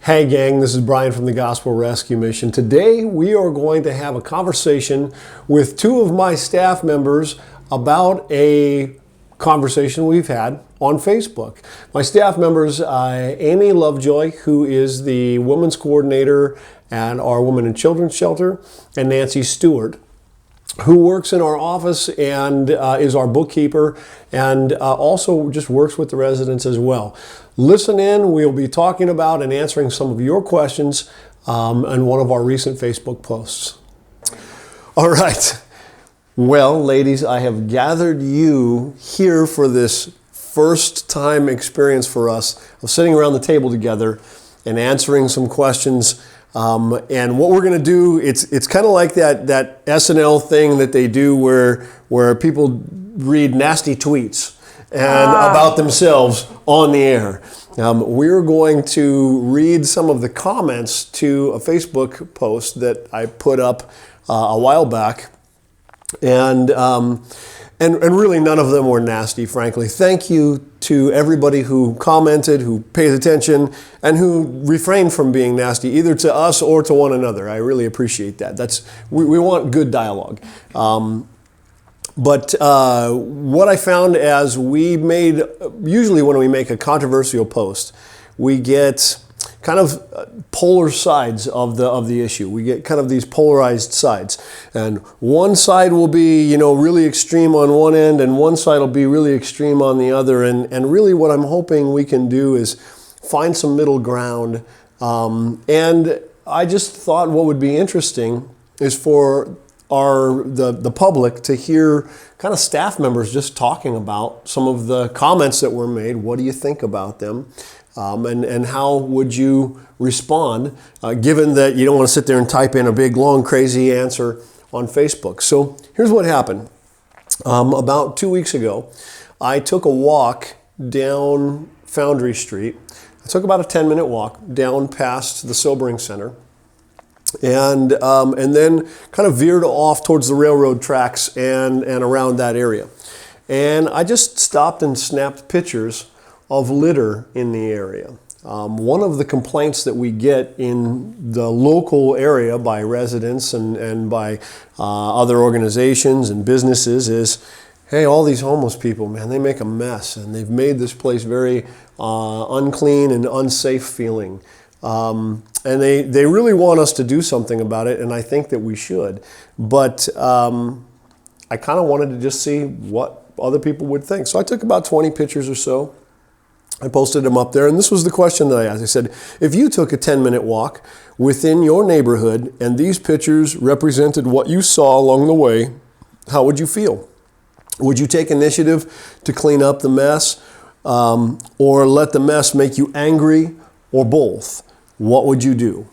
Hey gang, this is Brian from the Gospel Rescue Mission. Today we are going to have a conversation with two of my staff members about a conversation we've had on Facebook. My staff members, Amy Lovejoy, who is the women's coordinator at our Women and Children's Shelter, and Nancy Stewart, who works in our office and is our bookkeeper and also just works with the residents as well. Listen in, we'll be talking about and answering some of your questions on one of our recent Facebook posts. All right. Well, ladies, I have gathered you here for this first time experience for us of sitting around the table together and answering some questions. And what we're going to do, it's kind of like that SNL thing that they do where people read nasty tweets and about themselves on the air. We're going to read some of the comments to a Facebook post that I put up a while back. And really none of them were nasty, frankly. Thank you to everybody who commented, who pays attention, and who refrained from being nasty, either to us or to one another. I really appreciate that. We want good dialogue. But what I found as usually when we make a controversial post, we get kind of polar sides of the issue. We get kind of these polarized sides. And one side will be, really extreme on one end, and one side will be really extreme on the other. And really what I'm hoping we can do is find some middle ground. And I just thought what would be interesting is for the public to hear kind of staff members just talking about some of the comments that were made. What do you think about them? And how would you respond, given that you don't want to sit there and type in a big, long, crazy answer on Facebook? So here's what happened. About 2 weeks ago, I took a walk down Foundry Street. I took about a 10-minute walk down past the Sobering Center, and then kind of veered off towards the railroad tracks and around that area. And I just stopped and snapped pictures of litter in the area. One of the complaints that we get in the local area by residents and by other organizations and businesses is, hey, all these homeless people, man, they make a mess, and they've made this place very unclean and unsafe feeling. And they really want us to do something about it, and I think that we should. But I kind of wanted to just see what other people would think. So I took about 20 pictures or so. I posted them up there, and this was the question that I asked. I said, if you took a 10-minute walk within your neighborhood and these pictures represented what you saw along the way, how would you feel? Would you take initiative to clean up the mess, or let the mess make you angry, or both? What would you do?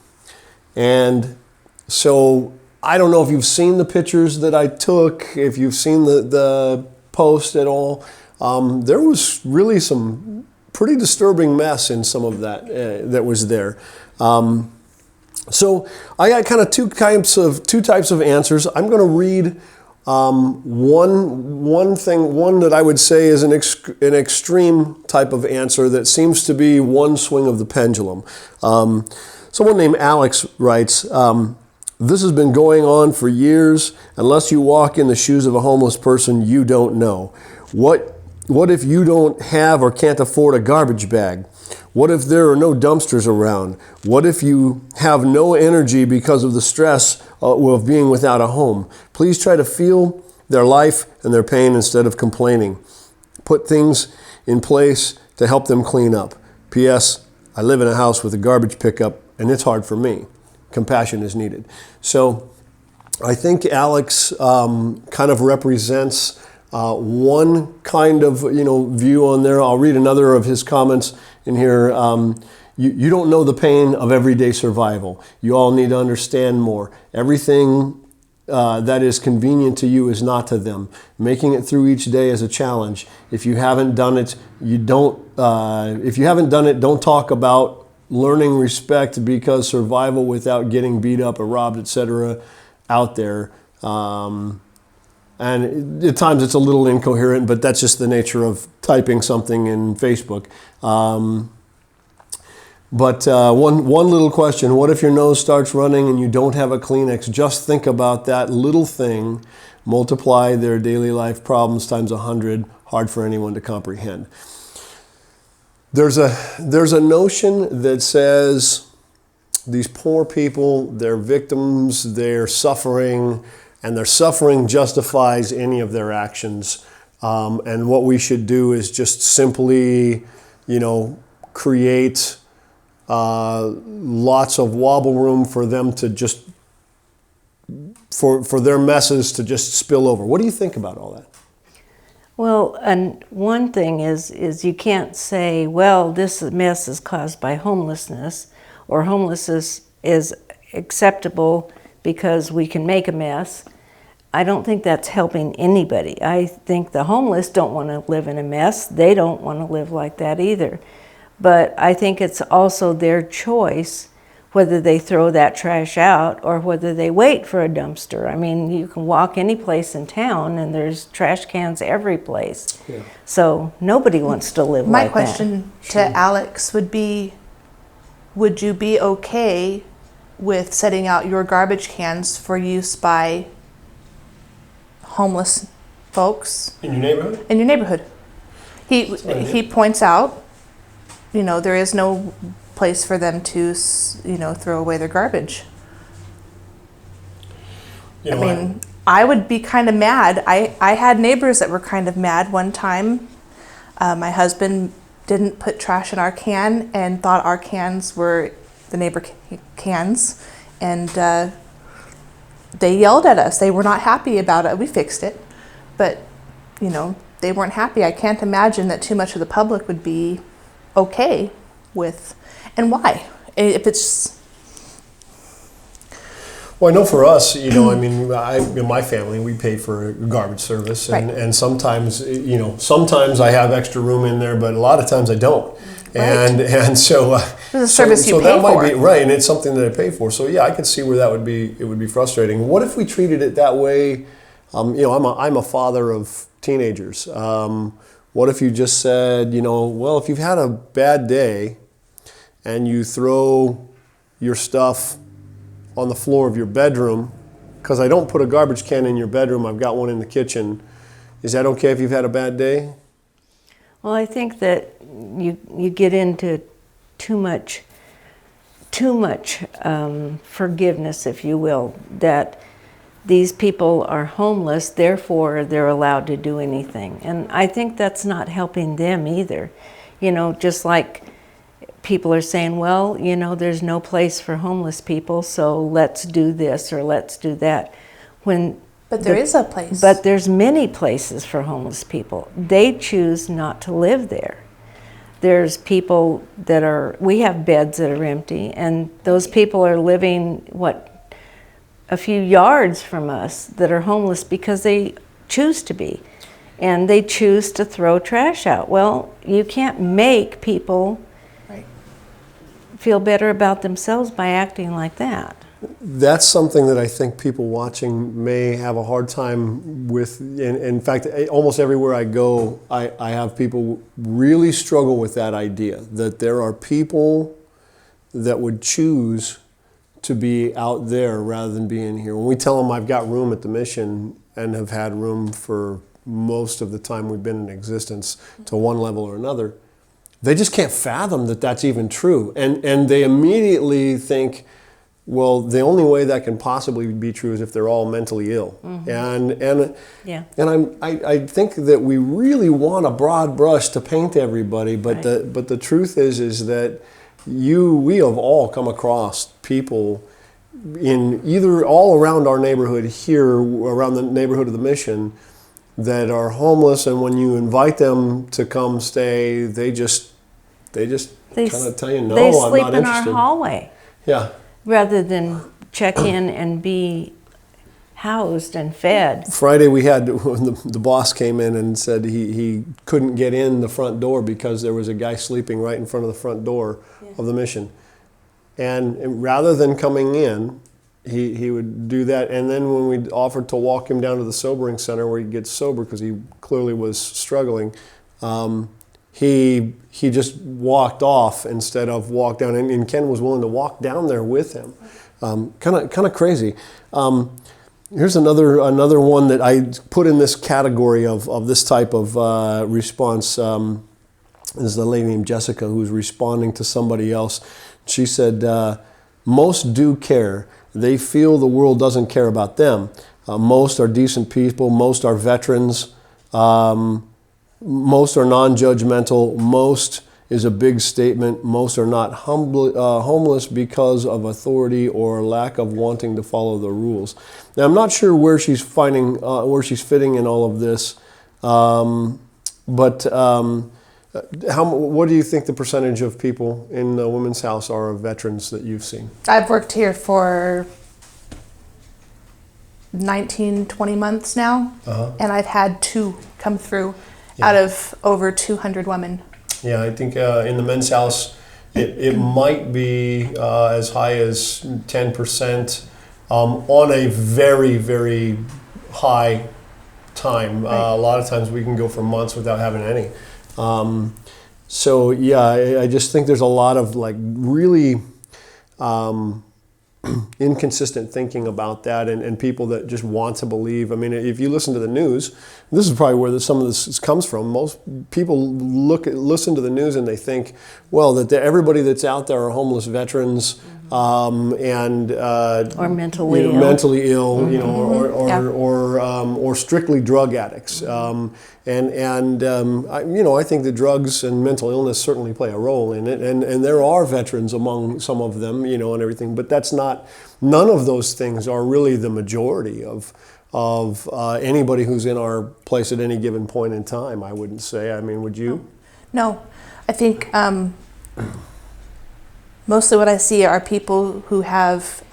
And so I don't know if you've seen the pictures that I took, if you've seen the post at all. There was really some pretty disturbing mess in some of that that was there. So I got kind of two types of answers. I'm going to read one that I would say is an extreme type of answer that seems to be one swing of the pendulum. Someone named Alex writes, this has been going on for years. Unless you walk in the shoes of a homeless person, you don't know. What if you don't have or can't afford a garbage bag? What if there are no dumpsters around? What if you have no energy because of the stress of being without a home? Please try to feel their life and their pain instead of complaining. Put things in place to help them clean up. P.S. I live in a house with a garbage pickup, and it's hard for me. Compassion is needed. So I think Alex kind of represents one kind of view on there. I'll read another of his comments in here. You don't know the pain of everyday survival. You all need to understand more. Everything that is convenient to you is not to them. Making it through each day is a challenge. If you haven't done it, don't talk about learning respect, because survival without getting beat up or robbed, etc., out there. And at times it's a little incoherent, but that's just the nature of typing something in Facebook. But one little question: what if your nose starts running and you don't have a Kleenex? Just think about that little thing. Multiply their daily life problems times 100. Hard for anyone to comprehend. There's a notion that says these poor people, they're victims, they're suffering, and their suffering justifies any of their actions. And what we should do is just simply, create lots of wobble room for them to just, for their messes to just spill over. What do you think about all that? Well, and one thing is you can't say, well, this mess is caused by homelessness, or homelessness is acceptable because we can make a mess. I don't think that's helping anybody. I think the homeless don't want to live in a mess. They don't want to live like that either. But I think it's also their choice whether they throw that trash out or whether they wait for a dumpster. I mean, you can walk any place in town and there's trash cans every place. Yeah. So nobody wants to live like that. My question to Alex would be, would you be okay with setting out your garbage cans for use by homeless folks? In your neighborhood? In your neighborhood. He points out, there is no place for them to, throw away their garbage. I would be kind of mad. I had neighbors that were kind of mad one time. My husband didn't put trash in our can and thought our cans were the neighbor cans. And they yelled at us. They were not happy about it. We fixed it. But, they weren't happy. I can't imagine that too much of the public would be okay with. And why? If it's... Well, I know for us, in my family, we pay for garbage service, and, Right. and sometimes, sometimes I have extra room in there, but a lot of times I don't. Right. And so, It's a service you so pay that might for. be right, and it's something that I pay for. So yeah, I could see where that would be. It would be frustrating. What if we treated it that way? I'm a father of teenagers. What if you just said, well, if you've had a bad day, and you throw your stuff on the floor of your bedroom, because I don't put a garbage can in your bedroom, I've got one in the kitchen. Is that okay if you've had a bad day? Well, I think that you get into too much forgiveness, if you will, that these people are homeless, therefore they're allowed to do anything. And I think that's not helping them either. Just like people are saying, well, there's no place for homeless people, so let's do this or let's do that. But there is a place. But there's many places for homeless people. They choose not to live there. There's people we have beds that are empty, and those people are living, a few yards from us that are homeless because they choose to be. And they choose to throw trash out. Well, you can't make people feel better about themselves by acting like that. That's something that I think people watching may have a hard time with. In fact, almost everywhere I go, I have people really struggle with that idea, that there are people that would choose to be out there rather than being here. When we tell them I've got room at the mission and have had room for most of the time we've been in existence to one level or another, they just can't fathom that that's even true. And they immediately think, well, the only way that can possibly be true is if they're all mentally ill. Mm-hmm. And I think that we really want a broad brush to paint everybody, but the truth is that we have all come across people in either all around our neighborhood here, around the neighborhood of the mission, that are homeless, and when you invite them to come stay, they just kind of tell you, no, I'm not interested. They sleep in our hallway. Yeah. Rather than check in and be housed and fed. Friday we had, the boss came in and said he couldn't get in the front door because there was a guy sleeping right in front of the front door of the mission. And rather than coming in, he would do that. And then when we offered to walk him down to the sobering center where he gets sober because he clearly was struggling, he just walked off instead of walked down, and Ken was willing to walk down there with him. Kind of crazy. Here's another one that I put in this category of this type of response. There's a lady named Jessica who's responding to somebody else. She said, most do care. They feel the world doesn't care about them. Most are decent people. Most are veterans. Most are non-judgmental. Most is a big statement. Most are not homeless because of authority or lack of wanting to follow the rules. Now, I'm not sure where she's fitting in all of this, but what do you think the percentage of people in the Women's House are of veterans that you've seen? I've worked here for 19, 20 months now, and I've had 2 come through out of over 200 women. Yeah, I think in the Men's House, it might be as high as 10% on a very, very high time. Right. A lot of times we can go for months without having any. So yeah, I just think there's a lot of like really inconsistent thinking about that, and people that just want to believe. I mean, if you listen to the news, this is probably where some of this comes from. Most people listen to the news and they think, well, that everybody that's out there are homeless veterans, and or mentally ill, or strictly drug addicts. I think that drugs and mental illness certainly play a role in it, and there are veterans among some of them, and everything. But none of those things are really the majority of anybody who's in our place at any given point in time. I wouldn't say. I mean, would you? No, I think mostly what I see are people who have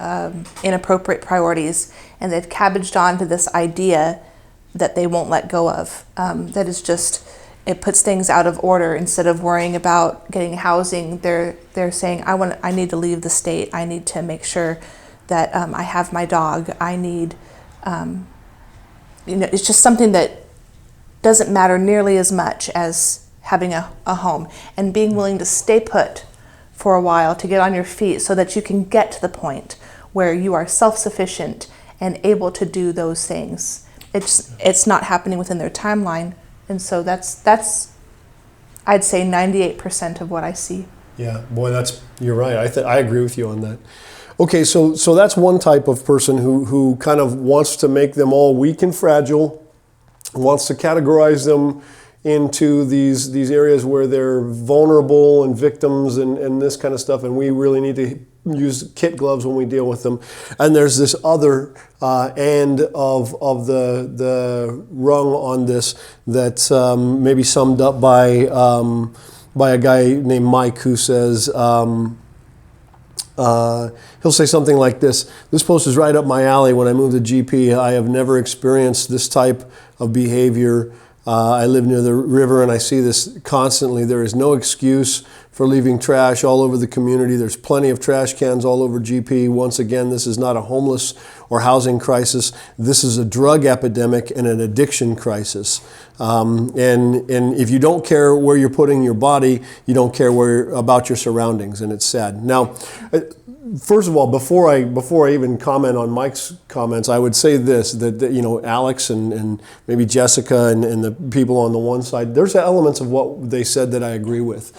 inappropriate priorities, and they've cabbaged onto this idea that they won't let go of. That is just, it puts things out of order. Instead of worrying about getting housing, they're saying, I need to leave the state. I need to make sure that I have my dog. I need, it's just something that doesn't matter nearly as much as having a home and being willing to stay put for a while to get on your feet so that you can get to the point where you are self-sufficient and able to do those things. It's not happening within their timeline, and so that's I'd say 98% of what I see. Yeah, boy, you're right. I agree with you on that. Okay, so that's one type of person who kind of wants to make them all weak and fragile, wants to categorize them into these areas where they're vulnerable and victims and this kind of stuff, and we really need to use kit gloves when we deal with them. And there's this other end of the rung on this that's maybe summed up by a guy named Mike, who says, he'll say something like this: "This post is right up my alley. When I moved to GP, I have never experienced this type of behavior. I live near the river and I see this constantly. There is no excuse for leaving trash all over the community. There's plenty of trash cans all over GP. Once again, this is not a homeless or housing crisis. This is a drug epidemic and an addiction crisis. And if you don't care where you're putting your body, you don't care about your surroundings, and it's sad." Now, first of all, before I even comment on Mike's comments, I would say this: that Alex and maybe Jessica and the people on the one side, there's elements of what they said that I agree with,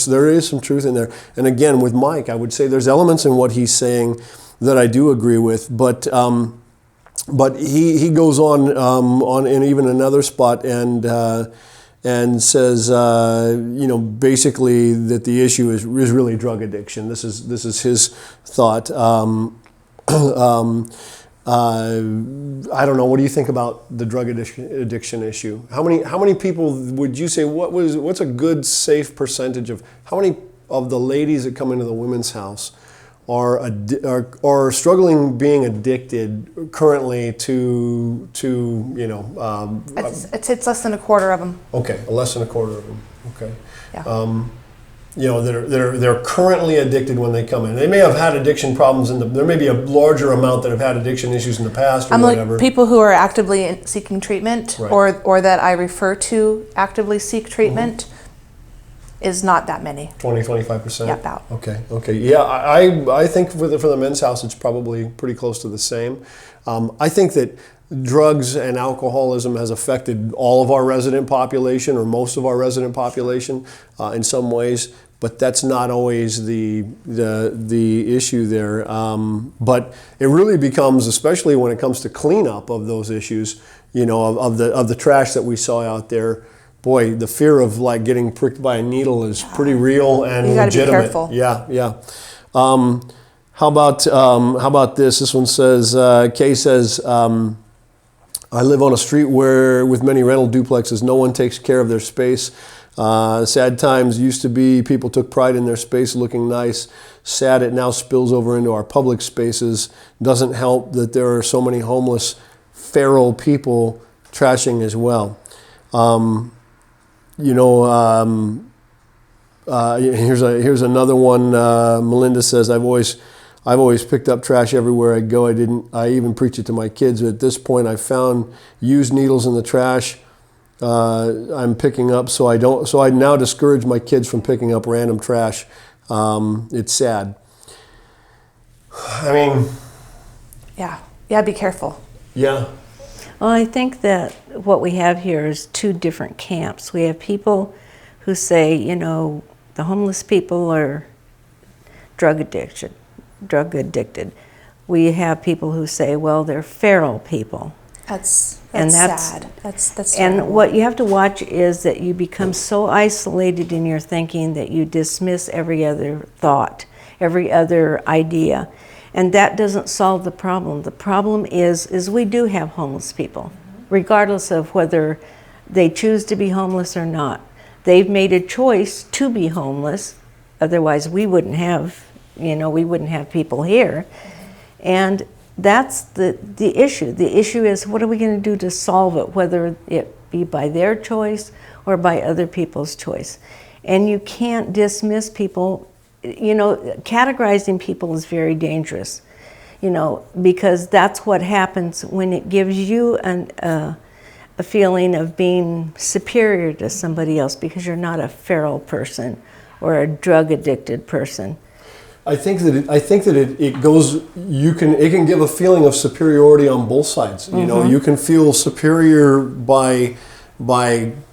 there is some truth in there. And again, with Mike, I would say there's elements in what he's saying that I do agree with, but he goes on in even another spot and says, basically that the issue is really drug addiction. This is his thought. I don't know. What do you think about the drug addiction issue? How many people would you say? What's a good safe percentage of how many of the ladies that come into the Women's House are struggling being addicted currently to It's less than a quarter of them. Okay, less than a quarter of them. Okay. Yeah. they're currently addicted when they come in. They may have had addiction problems there may be a larger amount that have had addiction issues in the past or whatever. Like people who are actively seeking treatment, right. or that I refer to actively seek treatment, is not that many. 20-25%. Yeah, about. Okay. Yeah, I think for the men's house it's probably pretty close to the same. I think that drugs and alcoholism has affected all of our resident population, or most of our resident population, in some ways. But that's not always the issue there. But it really becomes, especially when it comes to cleanup of those issues, of the trash that we saw out there. Boy, the fear of like getting pricked by a needle is pretty real and you gotta legitimate. Be careful. Yeah. How about this? This one says, Kay says, I live on a street with many rental duplexes. No one takes care of their space. Sad times used to be people took pride in their space looking nice. Sad it now spills over into our public spaces. Doesn't help that there are so many homeless, feral people trashing as well. Here's another one. Melinda says, I've always picked up trash everywhere I go. I even preach it to my kids. But at this point, I found used needles in the trash I'm picking up, so I now discourage my kids from picking up random trash. It's sad. I mean, yeah, be careful. Yeah. Well, I think that what we have here is two different camps. We have people who say, the homeless people are drug addicted. We have people who say, well, they're feral people. That's sad. That's and terrible. what you have to watch is that you become so isolated in your thinking that you dismiss every other thought, every other idea. And that doesn't solve the problem. The problem is we do have homeless people, regardless of whether they choose to be homeless or not. They've made a choice to be homeless. Otherwise, we wouldn't have people here. And that's the issue. The issue is, what are we going to do to solve it, whether it be by their choice or by other people's choice? And you can't dismiss people. Categorizing people is very dangerous, because that's what happens when it gives you a feeling of being superior to somebody else because you're not a feral person or a drug addicted person. I think that it goes. It can give a feeling of superiority on both sides. You can feel superior by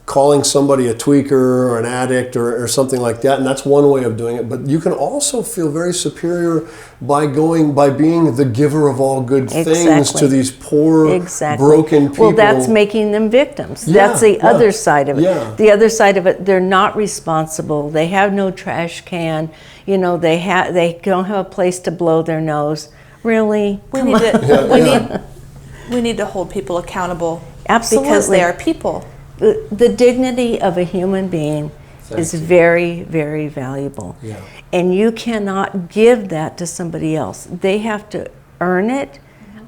calling somebody a tweaker or an addict or something like that, and that's one way of doing it. But you can also feel very superior by being the giver of all good things to these poor, broken people. Well, that's making them victims. That's the other side of it. Yeah. The other side of it, they're not responsible. They have no trash can. They don't have a place to blow their nose. Really? We need to hold people accountable. Absolutely. Because they are people. The dignity of a human being is very, very valuable. Yeah. And you cannot give that to somebody else. They have to earn it,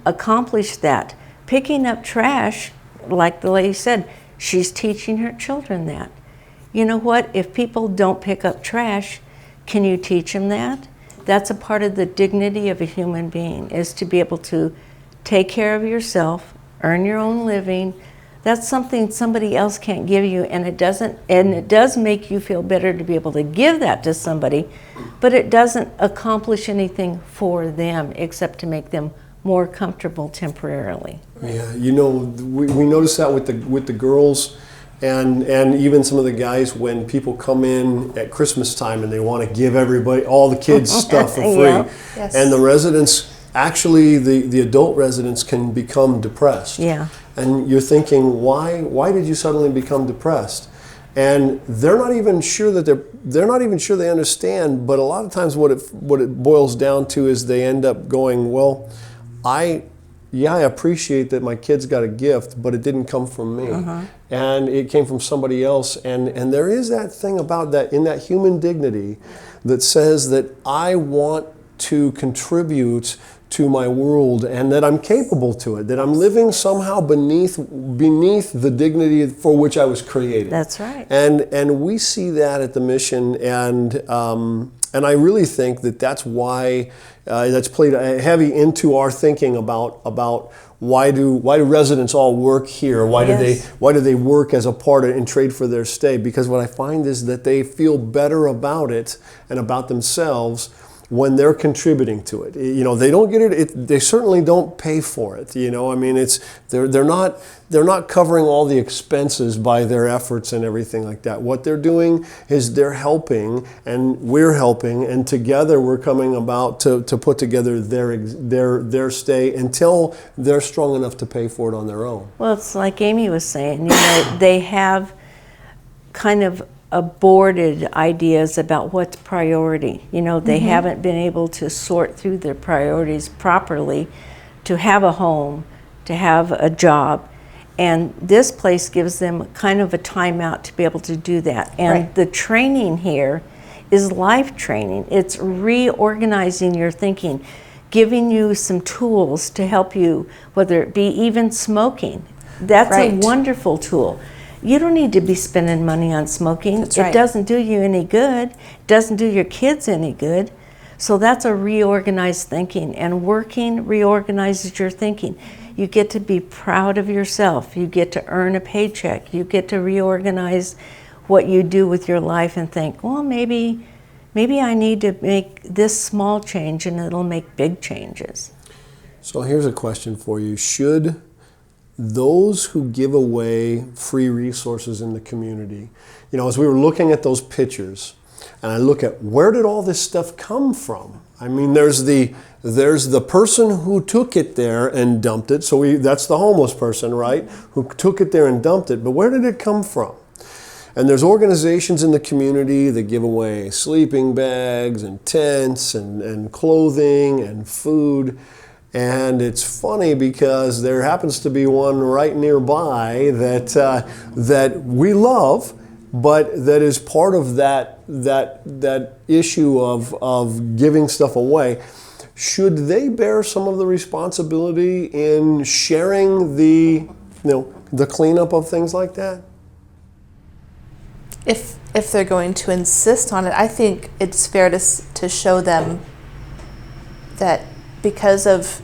accomplish that. Picking up trash, like the lady said, she's teaching her children that. You know what? If people don't pick up trash, can you teach them that? That's a part of the dignity of a human being, is to be able to take care of yourself, earn your own living. That's something somebody else can't give you, and it does make you feel better to be able to give that to somebody, but it doesn't accomplish anything for them except to make them more comfortable temporarily. Yeah, we notice that with the girls and even some of the guys when people come in at Christmas time and they want to give all the kids stuff for free. Yeah. Yes. And the residents, actually the adult residents can become depressed. Yeah. And you're thinking, why did you suddenly become depressed? And they're not even sure they understand. But a lot of times, what it boils down to is they end up going, well, I appreciate that my kids got a gift, but it didn't come from me, and it came from somebody else. And there is that thing about that in that human dignity that says that I want to contribute to my world, and that I'm capable to it, that I'm living somehow beneath the dignity for which I was created. That's right. And we see that at the mission, and I really think that that's why that's played heavy into our thinking about why do residents all work here? Why do they work as a part of and trade for their stay? Because what I find is that they feel better about it and about themselves when they're contributing to it. You know, they don't get it. They certainly don't pay for it. You know, I mean, they're not covering all the expenses by their efforts and everything like that. What they're doing is they're helping, and we're helping, and together we're coming about to put together their stay until they're strong enough to pay for it on their own. Well, it's like Amy was saying. You know, they have kind of aborted ideas about what's priority. You know, they haven't been able to sort through their priorities properly to have a home, to have a job. And this place gives them kind of a timeout to be able to do that. And the training here is life training. It's reorganizing your thinking, giving you some tools to help you, whether it be even smoking. That's a wonderful tool. You don't need to be spending money on smoking. That's right. It doesn't do you any good. It doesn't do your kids any good. So that's a reorganized thinking, and working reorganizes your thinking. You get to be proud of yourself. You get to earn a paycheck. You get to reorganize what you do with your life and think, well, maybe I need to make this small change and it'll make big changes. So here's a question for you. Should those who give away free resources in the community, you know, as we were looking at those pictures, and I look at where did all this stuff come from? I mean, there's the person who took it there and dumped it. So that's the homeless person, right? Who took it there and dumped it. But where did it come from? And there's organizations in the community that give away sleeping bags and tents and clothing and food. And it's funny because there happens to be one right nearby that we love, but that is part of that issue of giving stuff away. Should they bear some of the responsibility in sharing the cleanup of things like that? If they're going to insist on it, I think it's fair to show them that because of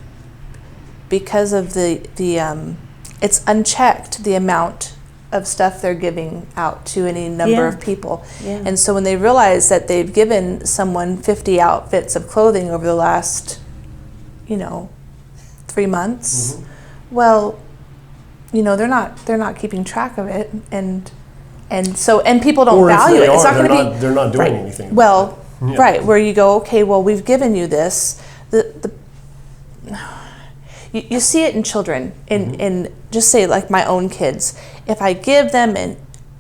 the it's unchecked, the amount of stuff they're giving out to any number of people. Yeah. And so when they realize that they've given someone 50 outfits of clothing over the last 3 months, well, they're not keeping track of it, and people don't value it. It's not going to be. They're not doing anything. Well, where you go, okay, well, we've given you this. You see it in children, in just say like my own kids. If I give them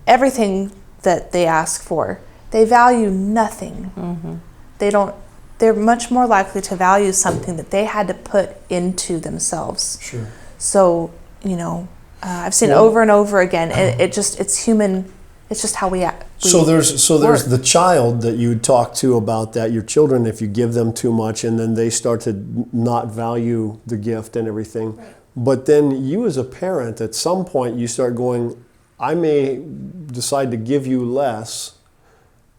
everything that they ask for, they value nothing. They're much more likely to value something that they had to put into themselves. Sure. So, I've seen it over and over again. It's human. It's just how we act. So there's the child that you talk to about that, your children, if you give them too much and then they start to not value the gift and everything. Right. But then you as a parent, at some point you start going, I may decide to give you less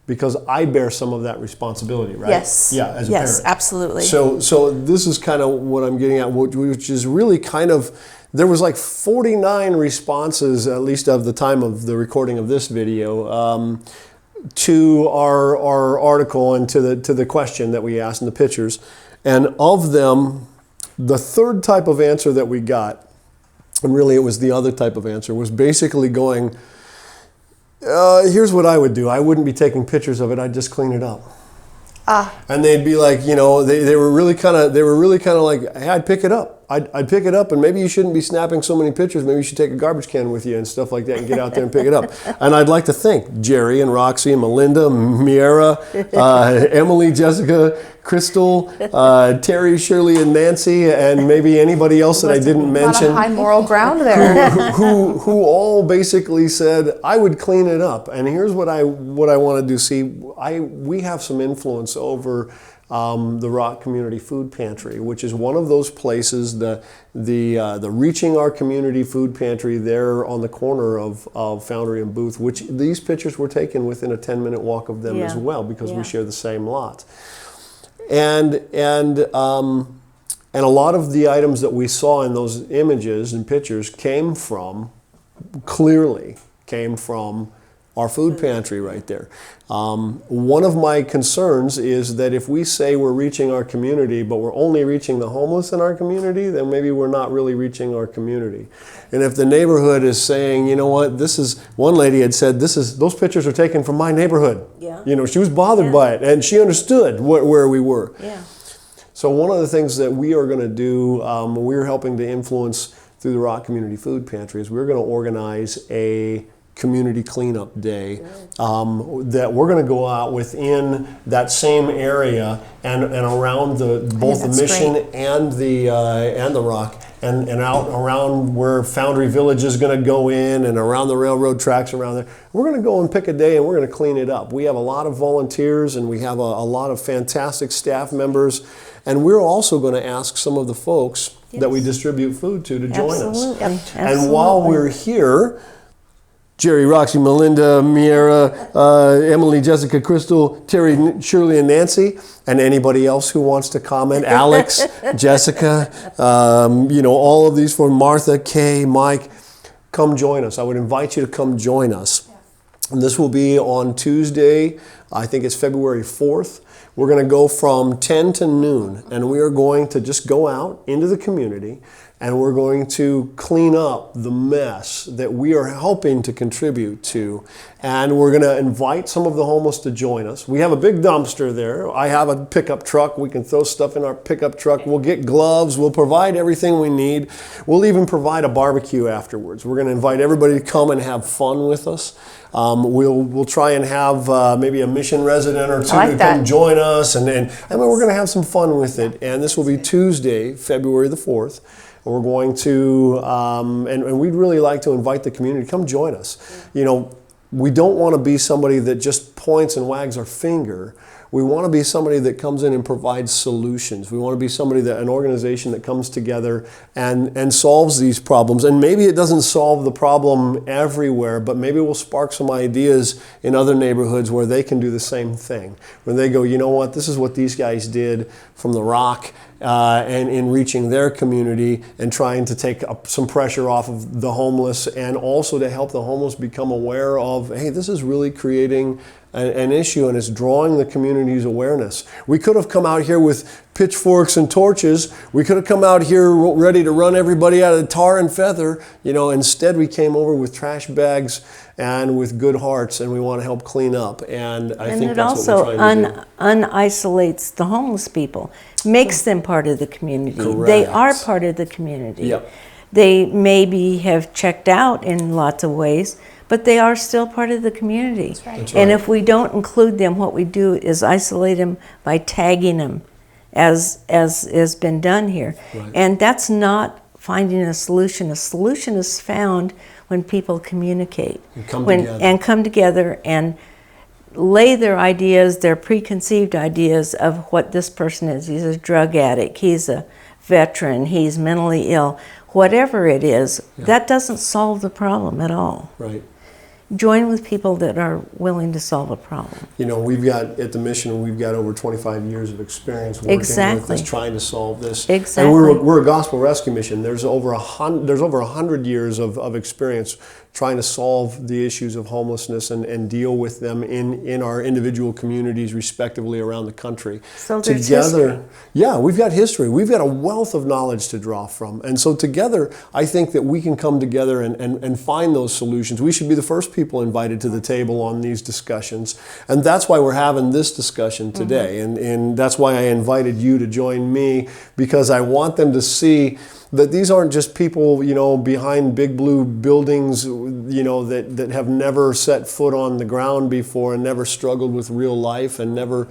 because I bear some of that responsibility, right? Yes. Yeah, as a parent. Yes, absolutely. So this is kind of what I'm getting at, which is really kind of, there was like 49 responses, at least of the time of the recording of this video, to our article and to the question that we asked in the pictures. And of them, the third type of answer that we got, and really it was the other type of answer, was basically going, here's what I would do. I wouldn't be taking pictures of it. I'd just clean it up. And they'd be like, they were really kind of like, hey, I'd pick it up. I'd pick it up, and maybe you shouldn't be snapping so many pictures. Maybe you should take a garbage can with you and stuff like that and get out there and pick it up. And I'd like to thank Jerry and Roxy and Melinda, Miera, Emily, Jessica, Crystal, Terry, Shirley, and Nancy, and maybe anybody else that I didn't mention. A lot of high moral ground there. who all basically said, I would clean it up. And here's what I want to do. See, we have some influence over the Rock Community Food Pantry, which is one of those places, the Reaching Our Community Food Pantry there on the corner of Foundry and Booth, which these pictures were taken within a 10-minute walk of them as well, because we share the same lot. And a lot of the items that we saw in those images and pictures clearly came from our food pantry right there. One of my concerns is that if we say we're reaching our community, but we're only reaching the homeless in our community, then maybe we're not really reaching our community. And if the neighborhood is saying, you know what, one lady had said, those pictures are taken from my neighborhood. Yeah. You know, she was bothered by it, and she understood where we were. Yeah. So one of the things that we are going to do, we're helping to influence through the Rock Community Food Pantry, is we're going to organize a community cleanup day that we're going to go out within that same area and around both the Mission and the Rock and out around where Foundry Village is going to go in and around the railroad tracks around there. We're going to go and pick a day and we're going to clean it up. We have a lot of volunteers and we have a lot of fantastic staff members, and we're also going to ask some of the folks that we distribute food to join us. And while we're here, Jerry, Roxy, Melinda, Miera, Emily, Jessica, Crystal, Terry, Shirley, and Nancy, and anybody else who wants to comment, Alex, Jessica, all of these, for Martha, Kay, Mike, come join us. I would invite you to come join us. And this will be on Tuesday, I think it's February 4th. We're going to go from 10 to noon, and we are going to just go out into the community, and we're going to clean up the mess that we are helping to contribute to. And we're going to invite some of the homeless to join us. We have a big dumpster there. I have a pickup truck. We can throw stuff in our pickup truck. We'll get gloves. We'll provide everything we need. We'll even provide a barbecue afterwards. We're going to invite everybody to come and have fun with us. We'll try and have maybe a Mission resident or two to come join us. And we're going to have some fun with it. And this will be Tuesday, February the 4th. We're going to, and we'd really like to invite the community to come join us. You know, we don't want to be somebody that just points and wags our finger. We want to be somebody that comes in and provides solutions. We want to be an organization that comes together and solves these problems. And maybe it doesn't solve the problem everywhere, but maybe we'll spark some ideas in other neighborhoods where they can do the same thing. When they go, you know what, this is what these guys did from the Rock, and in reaching their community and trying to take some pressure off of the homeless, and also to help the homeless become aware of, hey, this is really creating an issue and it's drawing the community's awareness. We could have come out here with pitchforks and torches. We could have come out here ready to run everybody out of the tar and feather. Instead we came over with trash bags and with good hearts, and we want to help clean up. And I think that's what we're trying to do. Unisolates the homeless people, makes them part of the community. Correct. They are part of the community. Yep. They maybe have checked out in lots of ways, but they are still part of the community. That's right. That's And right. if we don't include them, what we do is isolate them by tagging them, as has been done here. Right. And that's not finding a solution. A solution is found when people communicate And come together. and lay their ideas, their preconceived ideas of what this person is. He's a drug addict, he's a veteran, he's mentally ill, whatever it is, that doesn't solve the problem at all. Right. Join with people that are willing to solve a problem. We've got, at the Mission, we've got over 25 years of experience working with this, trying to solve this. Exactly. And we're a gospel rescue mission. There's over 100 years of experience trying to solve the issues of homelessness and deal with them in our individual communities respectively around the country. So there's history. Yeah, we've got history. We've got a wealth of knowledge to draw from. And so together, I think that we can come together and find those solutions. We should be the first people invited to the table on these discussions. And that's why we're having this discussion today. And that's why I invited you to join me, because I want them to see that these aren't just people, you know, behind big blue buildings, you know, that have never set foot on the ground before and never struggled with real life and never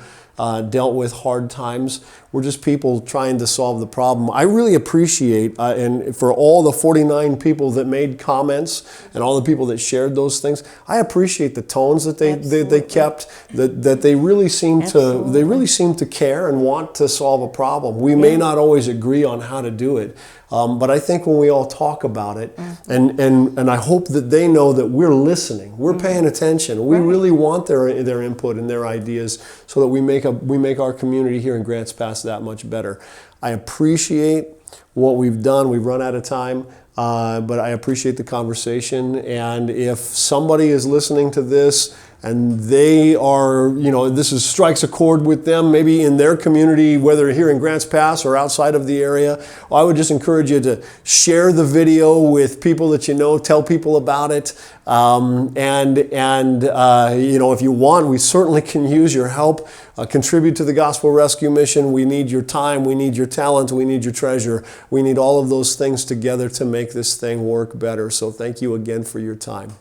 dealt with hard times. We're just people trying to solve the problem. I really appreciate, and for all the 49 people that made comments and all the people that shared those things, I appreciate the tones that they kept. That they really seem to care and want to solve a problem. We may not always agree on how to do it, but I think when we all talk about it, and I hope that they know that we're listening, we're paying attention. We really want their input and their ideas, so that we make our community here in Grants Pass that much better. I appreciate what we've done. We've run out of time, but I appreciate the conversation. And if somebody is listening to this and they are, you know, this strikes a chord with them, maybe in their community, whether here in Grants Pass or outside of the area, I would just encourage you to share the video with people that you know, tell people about it. You know, if you want, we certainly can use your help. Contribute to the Gospel Rescue Mission. We need your time, we need your talent, we need your treasure. We need all of those things together to make this thing work better. So thank you again for your time.